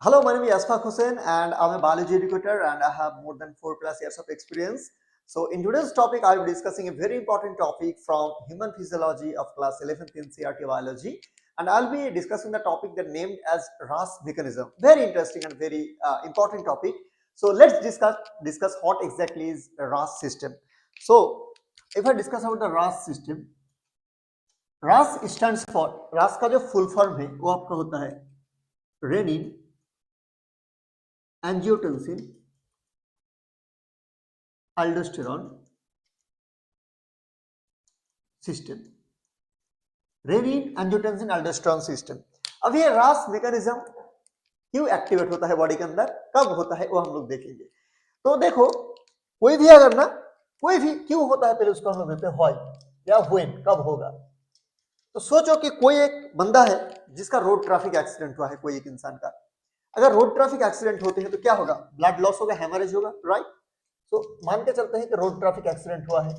Hello, my name is Asfaq Hussain and I'm a biology educator and I have more than 4+ years of experience. So in today's topic, I'll be discussing a very important topic from human physiology of class 11th in CRT biology. And I'll be discussing the topic that named as RAS mechanism. Very interesting and very important topic. So let's discuss what exactly is a RAS system. So if I discuss about the RAS system, RAS stands for RAS का जो full form है वो आपका होता है renin angiotensin aldosterone system. Renin angiotensin aldosterone system. अब ये रास मैकेनिज्म क्यों एक्टिवेट होता है बॉडी के अंदर, कब होता है वो हम लोग देखेंगे। तो देखो कोई भी अगर ना कोई भी क्यों होता है पहले उसको हम लोग देखते हैं व्हाई या व्हेन, कब होगा। तो सोचो कि कोई एक बंदा है जिसका रोड ट्रैफिक एक्सीडेंट हुआ है, कोई एक इंसान का। अगर रोड ट्रैफिक एक्सीडेंट होते हैं तो क्या होगा, ब्लड लॉस होगा, हेमरेज होगा, राइट। तो मान के चलते हैं कि रोड ट्रैफिक एक्सीडेंट हुआ है,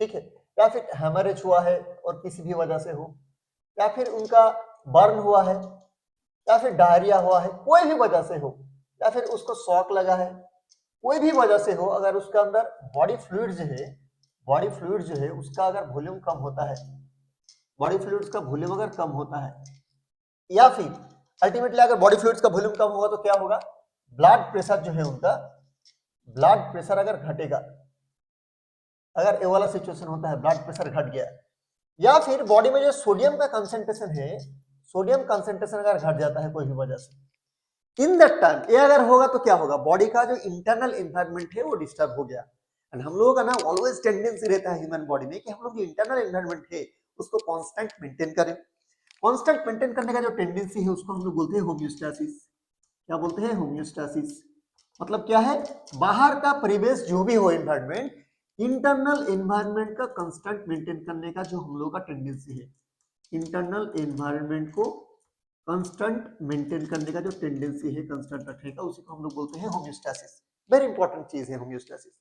ठीक है, या फिर हेमरेज हुआ है और किसी भी वजह से हो, या फिर उनका बर्न हुआ है, या फिर डायरिया हुआ है, कोई भी वजह से हो, या फिर उसको शॉक लगा है, कोई भी वजह से हो, अगर उसके अंदर बॉडी फ्लूइड जो है उसका अगर वॉल्यूम कम होता है, बॉडी फ्लूइड्स का वॉल्यूम अगर कम होता है, या फिर अल्टीमेटली अगर बॉडी फ्लूइड्स का वॉल्यूम कम होगा तो क्या होगा, ब्लड प्रेशर जो है उनका ब्लड प्रेशर अगर घटेगा, अगर ये वाला सिचुएशन होता है ब्लड प्रेशर घट गया, या फिर बॉडी में जो सोडियम का कंसेंट्रेशन है, सोडियम कंसेंट्रेशन अगर घट जाता है कोई भी वजह से, इन दैट टाइम ये अगर होगा तो क्या होगा, बॉडी का जो इंटरनल एनवायरनमेंट है वो डिस्टर्ब हो गया। एंड हम लोगों का ना ऑलवेज टेंडेंसी रहता है ह्यूमन बॉडी में कि हम लोग जो इंटरनल एनवायरनमेंट है उसको कांस्टेंट मेंटेन करें। कांस्टेंट मेंटेन करने का जो टेंडेंसी है उसको हम लोग बोलते हैं होम्योस्टैसिस। क्या बोलते हैं, होम्योस्टैसिस। मतलब क्या है, बाहर का परिवेश जो भी हो एनवायरनमेंट, इंटरनल एनवायरनमेंट का कांस्टेंट मेंटेन करने का जो हम लोग का टेंडेंसी है, इंटरनल एनवायरनमेंट को कांस्टेंट मेंटेन करने का जो टेंडेंसी है, कांस्टेंट रखने का, उसी को हम लोग बोलते हैं होम्योस्टैसिस। वेरी इंपॉर्टेंट चीज है होम्योस्टैसिस।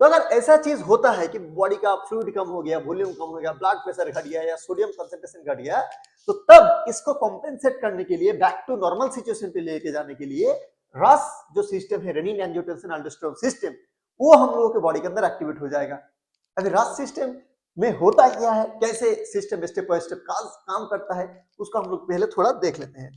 तो अगर ऐसा चीज होता है कि बॉडी का फ्लूइड कम हो गया, वॉल्यूम कम हो गया, ब्लड प्रेशर घट गया या सोडियम कंसंट्रेशन घट गया, तो तब इसको कॉम्पेंसेट करने के लिए, बैक टू नॉर्मल सिचुएशन पे लेके जाने के लिए रस जो सिस्टम है, रेनिन एंजियोटेंसिन अल्डोस्टेरोन सिस्टम, वो हम लोगों के बॉडी के अंदर एक्टिवेट हो जाएगा। अभी रस सिस्टम में होता क्या है, कैसे सिस्टम स्टेप बाय स्टेप काम करता है, उसको हम लोग पहले थोड़ा देख लेते हैं।